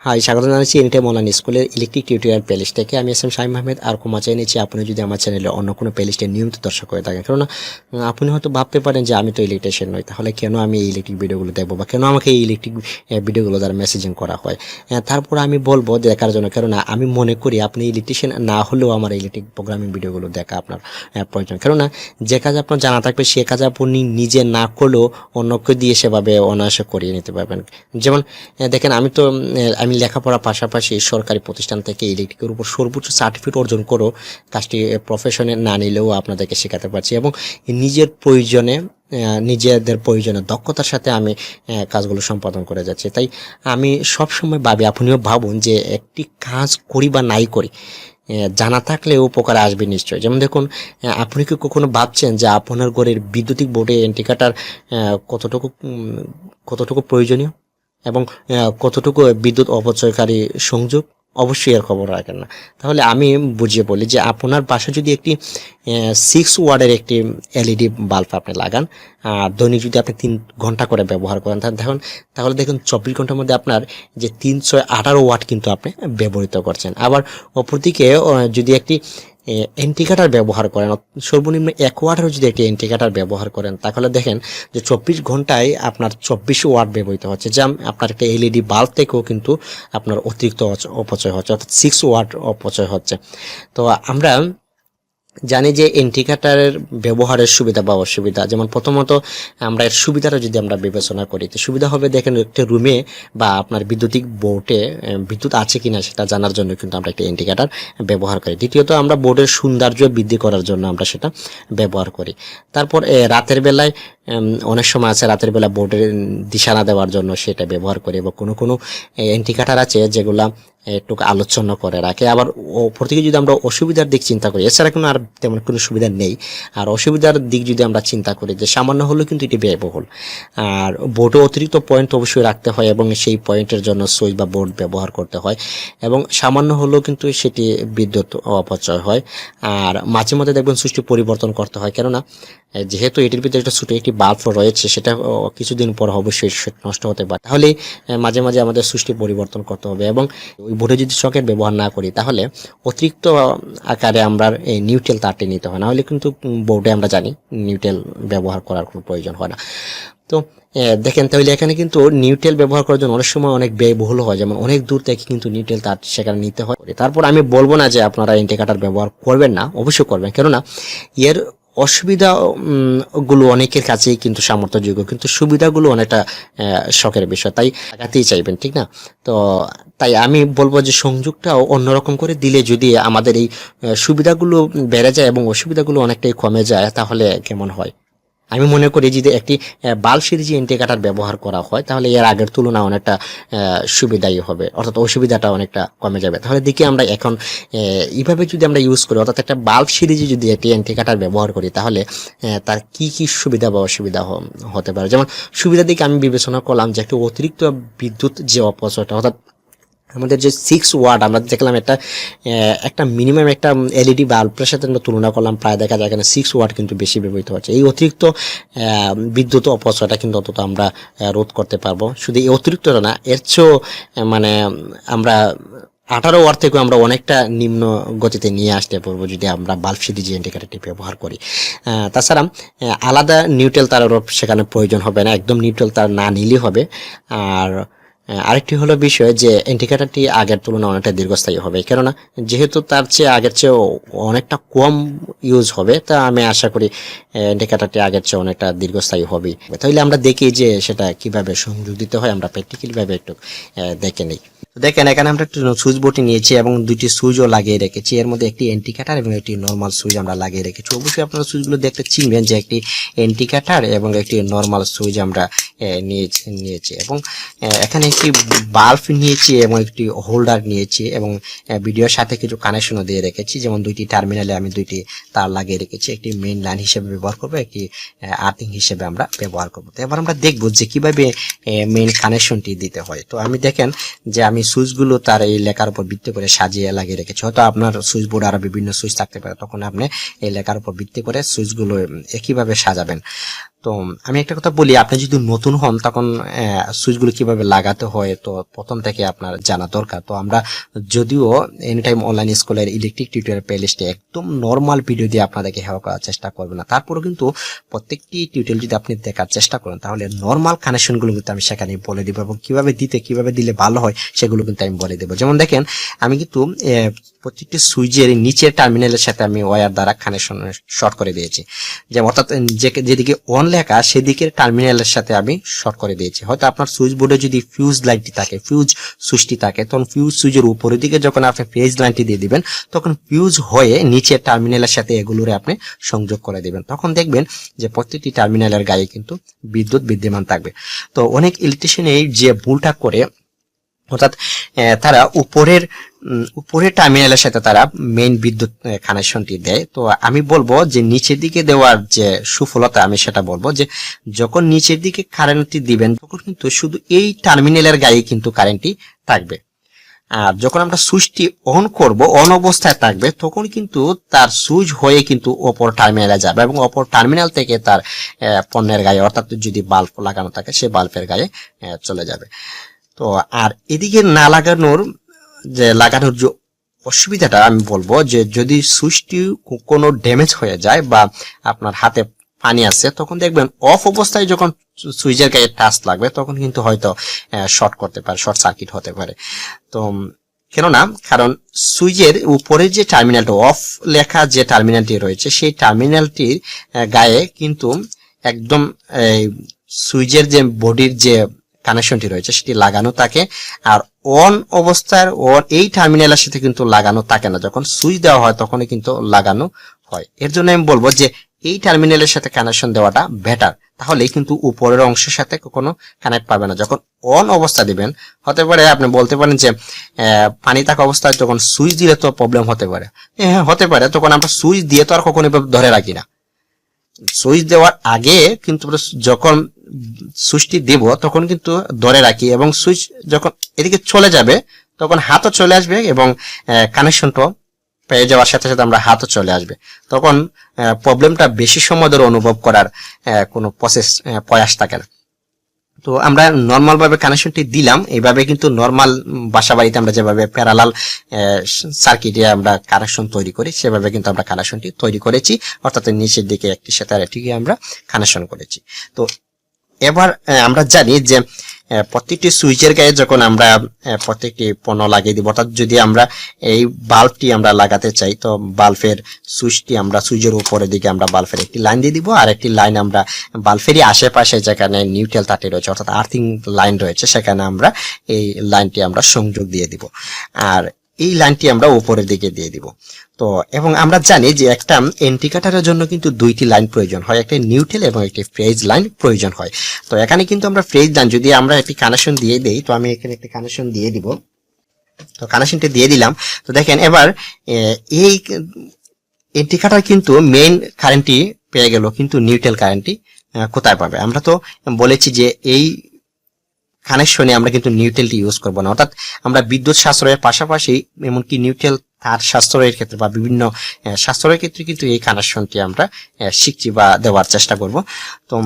High, স্বাগত জানাচ্ছি anytime online স্কুলের ইলেকট্রিক টিউটোরিয়াল প্লেলিস্ট থেকে। আমি এসএম শামীম আহমেদ। আর ক্ষমা চেয়ে নিচ্ছি আপনি যদি আমার চ্যানেলে অন্য কোনো প্লেলিস্টে নিয়মিত দর্শক হয়ে থাকেন, কেননা আপনি হয়তো ভাবতে পারেন যে আমি তো ইলেকট্রিশিয়ান নই, তাহলে কেন আমি এই ইলেকট্রিক ভিডিওগুলো দেখবো বা কেন আমাকে এই ইলেকট্রিক ভিডিওগুলো দ্বারা মেসেজিং করা হয়। তারপর আমি বলবো দেখার জন্য, কেননা আমি মনে করি আপনি ইলেকট্রিশিয়ান না হলেও আমার ইলেকট্রিক প্রোগ্রামিং ভিডিওগুলো দেখা আপনার প্রয়োজন, কেননা যে কাজ আপনার জানা থাকবে সে কাজ আপনি নিজে না করলেও অন্যকে দিয়ে সেভাবে অনায়াসে করিয়ে নিতে পারবেন। যেমন দেখেন, আমি লেখাপড়ার পাশাপাশি সরকারি প্রতিষ্ঠান থেকে ইলেকট্রিকের উপর সর্বোচ্চ সার্টিফিকেট অর্জন করো কাজটি প্রফেশনে না নিলেও আপনাদেরকে শেখাতে পারছি, এবং নিজেদের প্রয়োজনে দক্ষতার সাথে আমি কাজগুলো সম্পাদন করে যাচ্ছি। তাই আমি সবসময় ভাবি, আপনিও ভাবুন যে একটি কাজ করি বা নাই করি, জানা থাকলে উপকার আসবে নিশ্চয়। যেমন দেখুন, আপনি কি কখনো ভাবছেন যে আপনার ঘরের বৈদ্যুতিক বোর্ডে ইন্ডিকেটর কতটুকু প্রয়োজনীয় এবং কতটুকু বিদ্যুৎ অপচয়কারী সংযোগ? অবশ্যই এর খবর রাখেন না। তাহলে আমি বুঝিয়ে বলি যে আপনার বাসায় যদি একটি 6 ওয়াটের একটি এলইডি বাল্ব আপনি লাগান, আর দৈনিক যদি আপনি 3 ঘন্টা করে ব্যবহার করেন, তাহলে দেখুন 24 ঘন্টার মধ্যে আপনার যে 318 ওয়াট কিন্তু আপনি ব্যবহৃত করছেন। আবার অপরদিকে যদি একটি ইন্ডিকেটর ব্যবহার করেন, সর্বনিম্ন 1 ওয়াটেরও যদি একটি ইন্ডিকেটর ব্যবহার করেন, তাহলে দেখেন যে 24 ঘন্টায় আপনার 24 ওয়াট ব্যবহৃত হচ্ছে, যা আপনার একটা এলইডি বাল্ব থেকেও কিন্তু আপনার অতিরিক্ত অপচয় হচ্ছে, অর্থাৎ 6 ওয়াট অপচয় হচ্ছে। তো আমরা জানি যে ইন্ডিকেটরের ব্যবহারের সুবিধা বা অসুবিধা। যেমন প্রথমত আমরা এর সুবিধাটা যদি আমরা বিবেচনা করি, তো সুবিধা হবে, দেখেন একটা রুমে বা আপনার বৈদ্যুতিক বোর্ডে বিদ্যুৎ আছে কিনা সেটা জানার জন্য কিন্তু আমরা একটা ইন্ডিকেটর ব্যবহার করি। দ্বিতীয়ত আমরা বোর্ডের সৌন্দর্য বৃদ্ধি করার জন্য আমরা সেটা ব্যবহার করি। তারপর রাতের বেলায় অনেক সময় আছে রাতের বেলা বোর্ডের দিশানা দেওয়ার জন্য সেটা ব্যবহার করি, এবং কোনো ইন্ডিকেটর আছে যেগুলা একটু আলোচনা করে রাখে। আবার ওপর থেকে যদি আমরা অসুবিধার দিক চিন্তা করি, এছাড়া কোনো আর তেমন কোনো সুবিধা নেই। আর অসুবিধার দিক যদি আমরা চিন্তা করি, যে সামান্য হলেও কিন্তু এটি ব্যয়বহুল, আর বোর্ডে অতিরিক্ত পয়েন্ট অবশ্যই রাখতে হয় এবং সেই পয়েন্টের জন্য সুইচ বা বোর্ড ব্যবহার করতে হয়, এবং সামান্য হলেও কিন্তু সেটি বিদ্যুৎ অপচয় হয়। আর মাঝে মধ্যে দেখবেন সুইচটি পরিবর্তন করতে হয়, কেননা যেহেতু এটির ভিতরে একটা ছোটো একটি বাল্ব রয়েছে, সেটা কিছুদিন পর অবশ্যই নষ্ট হতে পারে। তাহলে মাঝে মাঝে আমাদের সুইচটি পরিবর্তন করতে হবে, এবং ওই বোর্ডে যদি সকেট ব্যবহার না করি, তাহলে অতিরিক্ত আকারে আমরা এই নিউট্রাল তারটি নিতে হয়, না হলে কিন্তু বোর্ডে আমরা জানি নিউট্রাল ব্যবহার করার কোনো প্রয়োজন হয় না। তো দেখেন, তাহলে এখানে কিন্তু নিউট্রাল ব্যবহার করার জন্য অনেক সময় অনেক ব্যয়বহুল হয়, যেমন অনেক দূর থেকে কিন্তু নিউট্রাল তার সেখানে নিতে হয়। তারপর আমি বলবো না যে আপনারা ইন্ডিকেটর ব্যবহার করবেন না, অবশ্যই করবেন, কেননা এর অসুবিধা গুলো অনেকের কাছেই কিন্তু সামর্থ্যযোগ্য, কিন্তু সুবিধাগুলো অনেকটা শখের বিষয়, তাই লাগাতেই চাইবেন, ঠিক না? তো তাই আমি বলবো যে সংযোগটাও অন্যরকম করে দিলে যদি আমাদের এই সুবিধাগুলো বেড়ে যায় এবং অসুবিধাগুলো অনেকটাই কমে যায়, তাহলে কেমন হয়? আমি মনে করি যদি একটি বাল্ব সিরিজে ইন্ডিকেটর ব্যবহার করা হয়, তাহলে এর আগের তুলনায় অনেকটা সুবিধাই হবে, অর্থাৎ অসুবিধাটা অনেকটা কমে যাবে। তাহলে দেখি আমরা এখন এইভাবে যদি আমরা ইউজ করি, অর্থাৎ একটা বাল্ব সিরিজে যদি একটি ইন্ডিকেটর ব্যবহার করি, তাহলে তার কি কি সুবিধা বা অসুবিধা হতে পারে। যেমন সুবিধা দিকে আমি বিবেচনা করলাম যে একটি অতিরিক্ত বিদ্যুৎ যে অপচয়টা, অর্থাৎ আমাদের যে 6 ওয়াট আমরা দেখলাম, একটা মিনিমাম একটা এলইডি বাল্বের সাথে আমরা তুলনা করলাম, প্রায় দেখা যায় এখানে 6 ওয়াট কিন্তু বেশি ব্যবহৃত হচ্ছে। এই অতিরিক্ত বিদ্যুৎ অপচয়টা কিন্তু অন্তত আমরা রোধ করতে পারবো। শুধু এই অতিরিক্তটা না, এর চেয়েও মানে আমরা 18 ওয়াট থেকেও আমরা অনেকটা নিম্ন গতিতে নিয়ে আসতে পারবো যদি আমরা বাল্ব সিরিজ ইন্ডিকেটরটি ব্যবহার করি। তাছাড়া আলাদা নিউট্রাল তারেরও সেখানে প্রয়োজন হবে না, একদম নিউট্রাল তার না নিলেই হবে। আর আরেকটি হলো বিষয় যে ইন্ডিকেটরটি আগের তুলনায় অনেকটা দীর্ঘস্থায়ী হবে, কেননা যেহেতু তার চেয়ে আগের চেয়ে অনেকটা কম ইউজ হবে, তা আমি আশা করি ইন্ডিকেটরটি আগের চেয়ে অনেকটা দীর্ঘস্থায়ী হবে। তাহলে আমরা দেখি যে সেটা কিভাবে সংযোগ দিতে হয়, আমরা প্র্যাকটিক্যালি ভাবে একটু দেখে নিই। দেখেন, এখানে আমরা একটু সুইচ বোর্ডটি নিয়েছি এবং দুইটি সুইচও লাগিয়ে রেখেছি। এর মধ্যে একটি ইন্ডিকেটর এবং একটি নর্মাল সুইচ আমরা লাগিয়ে রেখেছি। অবশ্যই আপনারা সুইচগুলো দেখতে চিনবেন যে একটি ইন্ডিকেটর এবং একটি নর্মাল সুইচ আমরা নিয়েছি, এবং এখানে একটি বাল্ব নিয়েছি এবং একটি হোল্ডার নিয়েছি, এবং ভিডিওর সাথে কিছু কানেকশনও দিয়ে রেখেছি। যেমন দুইটি টার্মিনালে আমি দুইটি তার লাগিয়ে রেখেছি, একটি মেইন লাইন হিসেবে ব্যবহার করবো, একটি আর্থিং হিসেবে আমরা ব্যবহার করবো। তো এবার আমরা দেখবো যে কিভাবে মেইন কানেকশনটি দিতে হয়। তো আমি দেখেন যে আমি সুইচগুলো তার এই লেখার উপর ভিত্তি করে সাজিয়ে লাগিয়ে রেখেছি। হয়তো আপনার সুইচ বোর্ডে আরো বিভিন্ন সুইচ থাকতে পারে, তখন আপনি এই লেখার উপর ভিত্তি করে সুইচগুলো একইভাবে সাজাবেন। তো আমি একটা কথা বলি, আপনি যদি নতুন হন তখন সুইচগুলো কিভাবে লাগাতে হয় তো প্রথম থেকে আপনার জানা দরকার। তো আমরা যদিও এনি টাইম অনলাইন স্কুলের ইলেকট্রিক টিউটোরিয়াল প্লেলিস্টে একদম নর্মাল ভিডিও দিয়ে আপনাদেরকে হেল্প করার চেষ্টা করবে না, তারপরেও কিন্তু প্রত্যেকটি টিউটোরিয়াল যদি আপনি দেখার চেষ্টা করেন তাহলে নর্মাল কানেকশনগুলো কিন্তু আমি সেখানে বলে দিব, এবং কিভাবে দিলে ভালো হয় সেগুলো কিন্তু আমি বলে দেবো। যেমন দেখেন, আমি কিন্তু প্রত্যেকটি সুইচের নিচের টার্মিনালের সাথে আমি ওয়্যার দ্বারা কানেকশন শর্ট করে দিয়েছি, যেমন অর্থাৎ যেদিকে অন লেখা সেদিকের টার্মিনালের সাথে আমি শর্ট করে দিয়েছি। হয়তো আপনার সুইচ বোর্ডে যদি ফিউজ লাইনটি থাকে, ফিউজ সুইচটি থাকে, তখন ফিউজ সুইচের উপরের দিকে যখন আপনি ফেজ লাইনটি দিয়ে দিবেন তখন ফিউজ হয়ে নিচের টার্মিনালের সাথে এগুলোরে আপনি সংযোগ করে দিবেন। তখন দেখবেন যে প্রত্যেকটি টার্মিনালের গায়ে কিন্তু বিদ্যুৎ বিদ্যমান থাকবে। তো অনেক ইলেকট্রিশিয়ান এই যে ভুলটা করে, অর্থাৎ তারা উপরের টার্মিনালের সাথে তারা মেইন বিদ্যুৎ কানেকশনটি দেয়। তো আমি বলবো যে নিচের দিকে দেওয়ার যে সুফলতা, আমি সেটা বলবো যে যখন নিচের দিকে কারেন্টটি দিবেন তখন কিন্তু শুধু এই টার্মিনালের গায়ে কিন্তু কারেন্টটি থাকবে, আর যখন আমরা সুইচটি অন করব, অন অবস্থায় থাকবে, তখন কিন্তু তার সুইচ হয়ে কিন্তু অপর টার্মিনালে যাবে এবং অপর টার্মিনাল থেকে তার পণ্যের গায়ে, অর্থাৎ যদি বাল্ব লাগানো থাকে সে বাল্বের গায়ে চলে যাবে। তো আর এদিকে না লাগানোর যে অসুবিধাটা আমি বলবো যে যদি সুইচটি কোনো ড্যামেজ হয়ে যায় বা আপনার হাতে পানি আছে, তখন দেখবেন অফ অবস্থায় যখন সুইচের গায়ে টাচ লাগবে তখন কিন্তু হয়তো শর্ট করতে পারে, শর্ট সার্কিট হতে পারে। তো কেননা কারণ সুইচের উপরে যে টার্মিনালটা অফ লেখা যে টার্মিনালটি রয়েছে সেই টার্মিনালটির গায়ে কিন্তু একদম সুইচের যে বডির যে কানেকশনটি রয়েছে সেটি লাগানো থাকে, আর অন অবস্থার এই টার্মিনালের সাথে কিন্তু লাগানো থাকে না। যখন সুইচ দেওয়া হয় তখনই কিন্তু লাগানো হয়। এর জন্য আমি বলবো যে এই টার্মিনালের সাথে কানেকশন দেওয়াটা বেটার, তাহলে কিন্তু উপরের অংশের সাথে কোনো কানেক্ট পাবে না। যখন অন অবস্থা দিবেন, হতে পারে আপনি বলতে পারেন যে পানি থাকা অবস্থায় যখন সুইচ দিলে তো প্রবলেম হতে পারে। হ্যাঁ, হতে পারে। তখন আমরা সুইচ দিয়ে তো আর কখনো ধরে রাখি না। সুইচ দেওয়ার আগে কিন্তু যখন সুইচটি দেব তখন কিন্তু ধরে রাখি, এবং সুইচ যখন এদিকে চলে যাবে তখন হাতও চলে আসবে এবং কানেকশনটা পেয়ে যাওয়ার সাথে সাথে আমরা হাতও চলে আসবে। তখন প্রবলেমটা বেশি সময় ধরে অনুভব করার কোনো প্রয়াস থাকে না। তো আমরা নর্মাল ভাবে কানেকশনটি দিলাম, এইভাবে কিন্তু নর্মাল বাসা বাড়িতে আমরা যেভাবে প্যারালাল সার্কিটে আমরা কানেকশন তৈরি করি সেভাবে কিন্তু আমরা কানেকশনটি তৈরি করেছি, অর্থাৎ নিচের দিকে একটি সাথে আরেকটিকে আমরা কানেকশন করেছি। তো এবার আমরা জানি যে প্রত্যেকটি সুইচের গায়ে যখন আমরা প্রত্যেকটি পণ্য লাগিয়ে দিব, অর্থাৎ যদি আমরা এই বাল্বটি আমরা লাগাতে চাই তো বাল্বের সুইচটি আমরা সুইচের উপরের দিকে আমরা বাল্বের একটি লাইন দিয়ে দিব, আর একটি লাইন আমরা বাল্বেরই আশেপাশে যেখানে নিউট্রাল তারটি রয়েছে অর্থাৎ আর্থিং লাইন রয়েছে সেখানে আমরা এই লাইনটি আমরা সংযোগ দিয়ে দিব, আর এই লাইনটি আমরা উপরের দিকে দিয়ে দিব। তো এবং আমরা জানি যে একটা ইন্ডিকেটরের জন্য কিন্তু দুইটি লাইন প্রয়োজন হয়, একটা নিউট্রাল এবং একটি ফেজ লাইন প্রয়োজন হয়। তো এখানে কিন্তু আমরা ফেজ লাইন যদি আমরা একটি কানেকশন দিয়ে দেই, তো আমি এখানে একটি কানেকশন দিয়ে দিব। তো কানেকশনটি দিয়ে দিলাম। তো দেখেন এবার এই ইন্ডিকেটর কিন্তু মেইন কারেন্টটি পেয়ে গেল, কিন্তু নিউট্রাল কারেন্টটি কোথায় পাবে? আমরা তো বলেছি যে এই কানেকশনে আমরা কিন্তু নিউট্রালটি ইউজ করবো না, অর্থাৎ আমরা বিদ্যুৎ সাশ্রয়ের পাশাপাশি এমনকি নিউট্রাল তার সাশ্রয়ের ক্ষেত্রে বা বিভিন্ন সাশ্রয়ের ক্ষেত্রে কিন্তু এই কানেকশনটি আমরা শিখছি বা দেওয়ার চেষ্টা করব। তো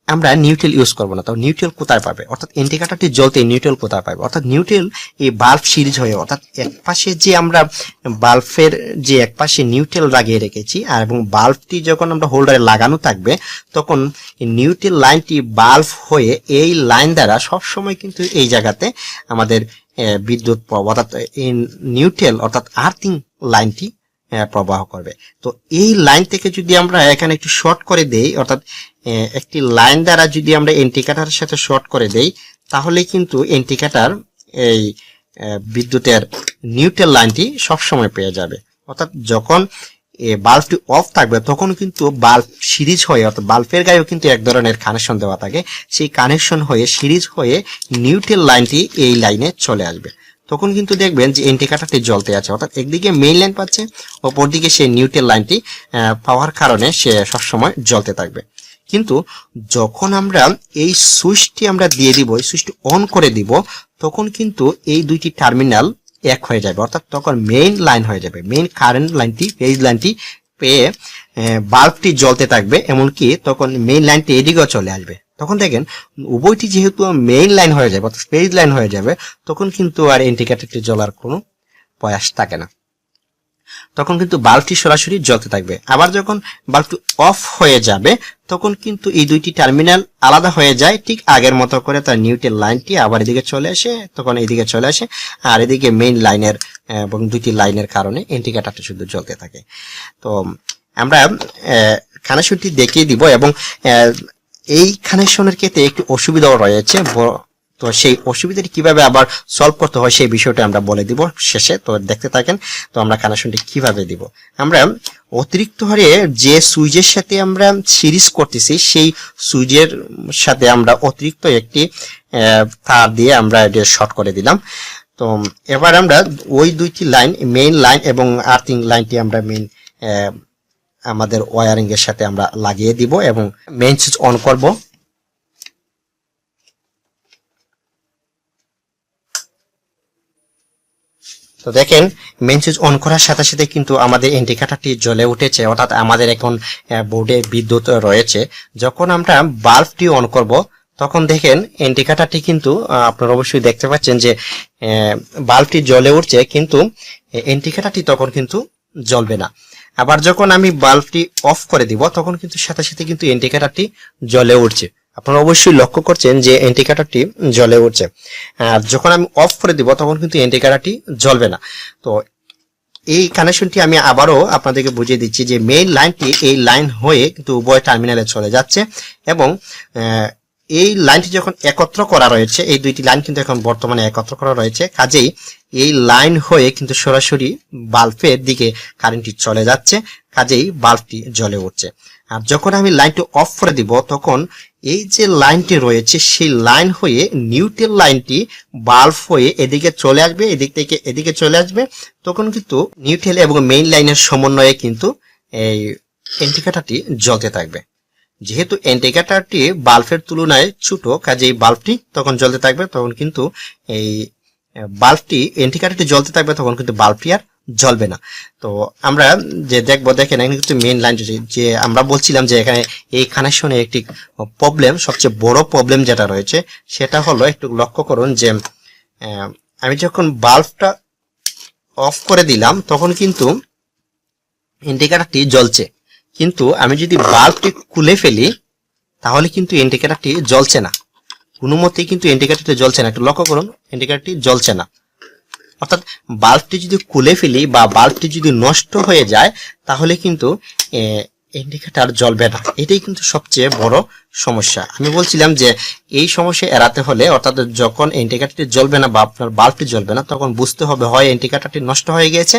আমরা নিউট্রাল ইউজ করবো না। তো নিউট্রাল কোথায় পাবে, অর্থাৎ ইন্ডিকেটরটি জ্বলতে নিউট্রাল কোথায় পাবে? অর্থাৎ নিউট্রাল এই বাল্ব সিরিজ হয়ে, অর্থাৎ একপাশে যে আমরা বাল্বের যে একপাশে নিউট্রাল লাগিয়ে রেখেছি আর এবং বাল্বটি যখন আমরা হোল্ডারে লাগানো থাকবে তখন নিউট্রাল লাইনটি বাল্ব হয়ে এই লাইন দ্বারা সবসময় কিন্তু এই জায়গাতে আমাদের বিদ্যুৎ অর্থাৎ নিউট্রাল অর্থাৎ আর্থিং লাইনটি প্রবাহ করবে। তো এই লাইন থেকে যদি আমরা এখানে একটু শর্ট করে দেই, অর্থাৎ একটি লাইন দ্বারা যদি আমরা ইন্ডিকেটরের সাথে শর্ট করে দেই তাহলে কিন্তু ইন্ডিকেটর এই বিদ্যুতের নিউট্রাল লাইনটি সবসময় পেয়ে যাবে। অর্থাৎ যখন বাল্বটি অফ থাকবে তখন কিন্তু বাল্ব সিরিজ হয়ে, অর্থাৎ বাল্বের গায়েও কিন্তু এক ধরনের কানেকশন দেওয়া থাকে, সেই কানেকশন হয়ে সিরিজ হয়ে নিউট্রাল লাইনটি এই লাইনে চলে আসবে। তখন কিন্তু দেখবেন যে ইন্ডিকেটরটি জ্বলতে আছে, অর্থাৎ একদিকে মেইন লাইন পাচ্ছে, অপরদিকে সেই নিউট্রাল লাইনটি পাওয়ার কারণে সে সবসময় জ্বলতে থাকবে। কিন্তু যখন আমরা এই সুইচটি আমরা দিয়ে দিব, এই সুইচটি অন করে দিব, তখন কিন্তু এই দুইটি টার্মিনাল এক হয়ে যাবে, অর্থাৎ তখন মেইন লাইন হয়ে যাবে, মেইন কারেন্ট লাইনটি ফেজ লাইনটি পেয়ে বাল্বটি জ্বলতে থাকবে, এমনকি তখন মেইন লাইনটি এদিকেও চলে আসবে। তখন দেখেন উভয়টি যেহেতু মেইন লাইন হয়ে যাবে অর্থাৎ ফেজ লাইন হয়ে যাবে, তখন কিন্তু আর ইন্ডিকেটরটি জ্বলার কোনো প্রয়াস থাকে না, তখন কিন্তু বাল্বটি সরাসরি জ্বলতে থাকবে। আবার যখন বাল্বটি অফ হয়ে যাবে তখন কিন্তু এই দুইটি টার্মিনাল আলাদা হয়ে যায়, ঠিক আগের মতো করে তার নিউট্রাল লাইনটি আবার এদিকে চলে আসে, তখন এদিকে চলে আসে, আর এদিকে মেইন লাইনের এবং দুইটি লাইনের কারণে ইন্ডিকেটরটি শুধু জ্বলতে থাকে। তো আমরা কানেকশনটি দেখিয়ে দিব, এবং এই কানেকশনের ক্ষেত্রে একটি অসুবিধাও রয়েছে, তো সেই অসুবিধাটি কিভাবে আবার সলভ করতে হয় সেই বিষয়টা আমরা বলে দিব শেষে, তো দেখতে থাকেন। তো আমরা কানেকশনটি কিভাবে দিব, আমরা অতিরিক্ত হারে যে সুইচের সাথে আমরা সিরিজ করতেছি সেই সুইচের সাথে আমরা অতিরিক্ত একটি তার দিয়ে আমরা এটা শর্ট করে দিলাম। তো এবার আমরা ওই দুইটি লাইন, মেইন লাইন এবং আর্থিং লাইনটি আমরা মেইন আমাদের ওয়্যারিং এর সাথে আমরা লাগিয়ে দিব এবং মেইন সুইচ অন করব। তো দেখেন মেইন সুইচ অন করার সাথে সাথে কিন্তু আমাদের ইন্ডিকেটরটি জ্বলে উঠেছে, অর্থাৎ আমাদের এখন বোর্ডে বিদ্যুৎ রয়েছে। যখন আমরা বাল্বটি অন করব তখন দেখেন ইন্ডিকেটরটি কিন্তু আপনারা অবশ্যই দেখতে পাচ্ছেন যে বাল্বটি জ্বলে উঠছে, কিন্তু ইন্ডিকেটরটি তখন কিন্তু জ্বলবে না। আবার যখন আমি বাল্বটি অফ করে দিব তখন কিন্তু সাথে সাথে কিন্তু ইন্ডিকেটরটি জ্বলে উঠছে। আপনারা অবশ্যই লক্ষ্য করছেন যে ইন্ডিকেটরটি জ্বলে উঠছে, আর যখন আমি অফ করে দিব তখন কিন্তু ইন্ডিকেটরটি জ্বলবে না। তো এই কানেকশনটি আমি আবারও আপনাদেরকে বুঝিয়ে দিচ্ছি যে মেইন লাইনটি এই লাইন হয়ে কিন্তু উভয় টার্মিনালে চলে যাচ্ছে, এবং এই লাইনটি যখন একত্র করা রয়েছে, এই দুইটি লাইন কিন্তু এখন বর্তমানে একত্র করা রয়েছে, কাজেই এই লাইন হয়ে কিন্তু সরাসরি বাল্বের দিকে কারেন্টটি চলে যাচ্ছে, কাজেই বাল্বটি জ্বলে উঠছে। আর যখন আমি লাইনটি অফ করে দিব তখন এই যে লাইনটি রয়েছে সেই লাইন হয়ে নিউট্রাল লাইনটি বাল্ব হয়ে এদিকে চলে আসবে, এদিক থেকে এদিকে চলে আসবে, তখন কিন্তু নিউট্রাল এবং মেইন লাইনের সমন্বয়ে কিন্তু এই ইন্ডিকেটরটি জ্বলতে থাকবে। যেহেতু ইন্ডিকেটরটি বাল্বের তুলনায় ছোট, কাজেই বাল্বটি তখন জ্বলতে থাকবে, তখন কিন্তু এই বাল্বটি ইন্ডিকেটরটি জ্বলতে থাকবে, তখন কিন্তু বাল্বটি আর জ্বলবে না। তো আমরা যে দেখবো, দেখেন এখানে কিন্তু মেইন লাইন যে আমরা বলছিলাম যে এখানে এই কানেকশনে একটি প্রবলেম, সবচেয়ে বড় প্রবলেম যেটা রয়েছে সেটা হলো, একটু লক্ষ্য করুন যে আমি যখন বাল্বটা অফ করে দিলাম তখন কিন্তু ইন্ডিকেটরটি জ্বলছে, কিন্তু আমি যদি বাল্বটি খুলে ফেলি তাহলে কিন্তু ইন্ডিকেটরটি জ্বলছে না, কোনো মতেই কিন্তু ইন্ডিকেটরটি জ্বলছে না। একটু লক্ষ্য করুন, ইন্ডিকেটরটি জ্বলছে না। অর্থাৎ বাল্বটি যদি খুলে ফেলি বা বাল্বটি যদি নষ্ট হয়ে যায় তাহলে কিন্তু ইন্ডিকেটর জ্বলবে না। এটাই কিন্তু সবচেয়ে বড় সমস্যা। আমি বলছিলাম যে এই সমস্যা এড়াতে হলে, অর্থাৎ যখন ইন্ডিকেটরটি জ্বলবে না বা আপনার বাল্বটি জ্বলবে না, তখন বুঝতে হবে হয় ইন্ডিকেটরটি নষ্ট হয়ে গিয়েছে,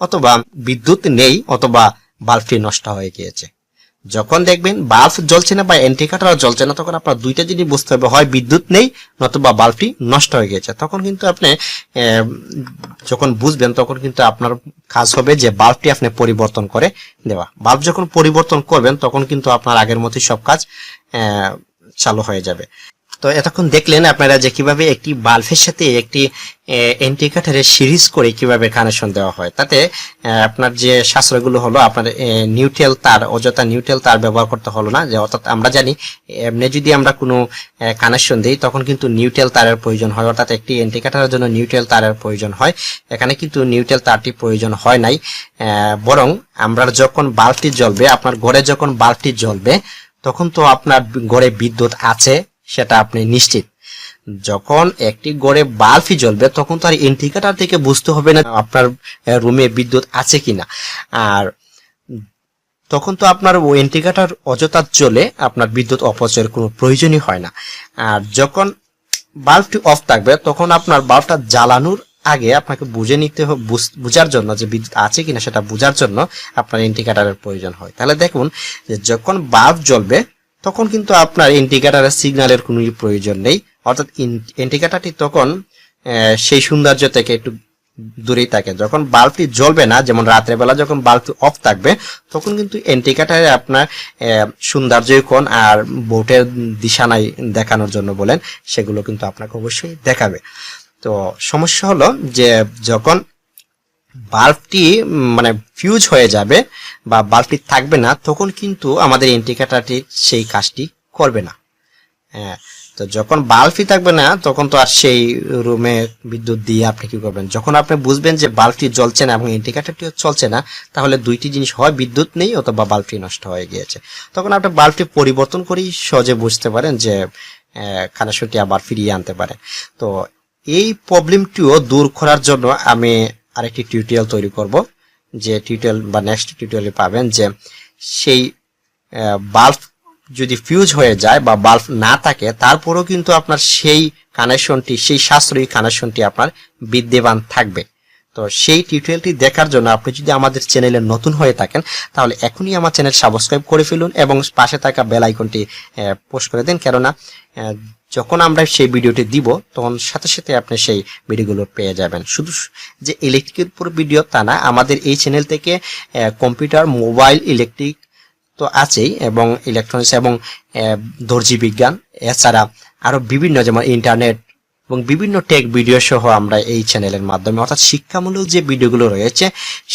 অথবা বিদ্যুৎ নেই, অথবা বাল্বটি নষ্ট হয়ে গিয়েছে। যখন দেখবেন বাল্ব জ্বলছে না বা ইন্ডিকেটর জ্বলছে না, তখন আপনার দুইটা জিনিস বুঝতে হবে, হয় বিদ্যুৎ নেই নতুবা বাল্বটি নষ্ট হয়ে গেছে। তখন কিন্তু আপনি যখন বুঝবেন তখন কিন্তু আপনার কাজ হবে যে বাল্বটি আপনি পরিবর্তন করে দেওয়া। বাল্ব যখন পরিবর্তন করবেন তখন কিন্তু আপনার আগের মতোই সব কাজ চালু হয়ে যাবে। তো এতক্ষণ দেখলেন আপনারা যে কিভাবে একটি বাল্বের সাথে একটি ইন্ডিকেটরের সিরিজ করে কিভাবে কানেকশন দেওয়া হয়। তাতে আপনার যে সাশ্রয়গুলো হলো, আপনার নিউট্রাল তার, অযথা নিউট্রাল তার ব্যবহার করতে হলো না। যে অর্থাৎ আমরা জানি এমনি যদি আমরা কোনো কানেকশন দিই তখন কিন্তু নিউট্রাল তারের প্রয়োজন হয়, অর্থাৎ একটি ইন্ডিকেটরের জন্য নিউট্রাল তারের প্রয়োজন হয়। এখানে কিন্তু নিউট্রাল তারটি প্রয়োজন হয় নাই, বরং আমরা যখন বাল্বটি জ্বলবে, আপনার ঘরে যখন বাল্বটি জ্বলবে তখন তো আপনার ঘরে বিদ্যুৎ আছে সেটা আপনি নিশ্চিত। যখন একটি ঘরে বাল্বই জ্বলবে তখন তো আর ইন্ডিকেটর থেকে বুঝতে হবে না আপনার রুমে বিদ্যুৎ আছে কিনা, আর তখন তো আপনার ওই ইন্ডিকেটর অযথা জ্বলে আপনার বিদ্যুৎ অপচয়ের কোনো প্রয়োজনই হয় না। আর যখন বাল্বটি অফ থাকবে তখন আপনার বাল্বটা জ্বালানোর আগে আপনাকে বুঝে নিতে হবে, বুঝার জন্য যে বিদ্যুৎ আছে কিনা সেটা বুঝার জন্য আপনার ইন্ডিকেটরের প্রয়োজন হয়। তাহলে দেখুন যে যখন বাল্ব জ্বলবে তখন কিন্তু আপনার ইন্ডিকেটরের সিগন্যালের কোনো প্রয়োজন নেই, অর্থাৎ ইন্ডিকেটরটি তখন সেই সৌন্দর্য থেকে একটু দূরেই থাকে। যখন বাল্বটি জ্বলবে না, যেমন রাতের বেলা যখন বাল্বটি অফ থাকবে তখন কিন্তু ইন্ডিকেটরে আপনার সৌন্দর্যকোণ আর বোটের দিশানাই দেখানোর জন্য বলেন, সেগুলো কিন্তু আপনাকে অবশ্যই দেখাবে। তো সমস্যা হলো যে যখন বাল্বটি মানে ফিউজ হয়ে যাবে বা বাল্বটি থাকবে না, তখন কিন্তু আমাদের ইন্ডিকেটরটি সেই কাজটি করবে না। হ্যাঁ, তো যখন বাল্বই থাকবে না তখন তো আর সেই রুমে বিদ্যুৎ দিয়ে আপনি কি করবেন? যখন আপনি বুঝবেন যে বাল্বটি জ্বলছে না এবং ইন্ডিকেটরটিও চলছে না, তাহলে দুইটি জিনিস, হয় বিদ্যুৎ নেই অথবা বাল্বটি নষ্ট হয়ে গিয়েছে। তখন আপনি বাল্বটি পরিবর্তন করেই সহজে বুঝতে পারেন যে কানেকশনটি আবার ফিরিয়ে আনতে পারে। তো এই প্রবলেমটিও দূর করার জন্য আমি আরেকটি টিউটোরিয়াল তৈরি করব, যে টিউটোরিয়াল বা নেক্সট টিউটোরিয়ালে পাবেন যে সেই বাল্ব যদি ফিউজ হয়ে যায় বা বাল্ব না থাকে, তারপরেও কিন্তু আপনার সেই কানেকশনটি, সেই সাশ্রয়ী কানেকশনটি আপনার বিদ্যমান থাকবে। তো সেই টিউটোরিয়ালটি দেখার জন্য আপনি যদি আমাদের চ্যানেলে নতুন হয়ে থাকেন, তাহলে এখনই আমার চ্যানেল সাবস্ক্রাইব করে ফেলুন এবং পাশে থাকা বেল আইকনটি পোস্ট করে দিন, কেননা যখন আমরা সেই ভিডিওটি দিব তখন সাথে সাথে আপনি সেই ভিডিওগুলো পেয়ে যাবেন। শুধু যে ইলেকট্রিকের উপর ভিডিও তা না, আমাদের এই চ্যানেল থেকে কম্পিউটার, মোবাইল, ইলেকট্রিক তো আছেই, এবং ইলেকট্রনিক্স এবং দর্জি বিজ্ঞান, এছাড়া আরো বিভিন্ন যেমন ইন্টারনেট এবং বিভিন্ন টেক ভিডিও সহ আমরা এই চ্যানেলের মাধ্যমে, অর্থাৎ শিক্ষামূলক যে ভিডিওগুলো রয়েছে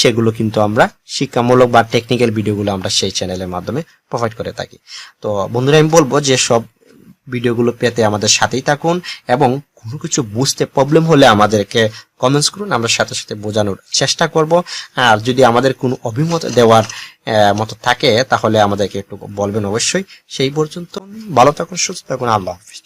সেগুলো কিন্তু আমরা, শিক্ষামূলক বা টেকনিক্যাল ভিডিওগুলো আমরা সেই চ্যানেলের মাধ্যমে প্রোভাইড করে থাকি। তো বন্ধুরা, আমি বলবো যে সব ভিডিওগুলো পেতে আমাদের সাথেই থাকুন, এবং কোনো কিছু বুঝতে প্রবলেম হলে আমাদেরকে কমেন্টস করুন, আমরা সাথে সাথে বোঝানোর চেষ্টা করব। আর যদি আমাদের কোনো অভিমত দেওয়ার মতো থাকে তাহলে আমাদেরকে একটু বলবেন অবশ্যই। সেই পর্যন্ত ভালো থাকুন, সুস্থ থাকুন, আল্লাহ হাফিজ।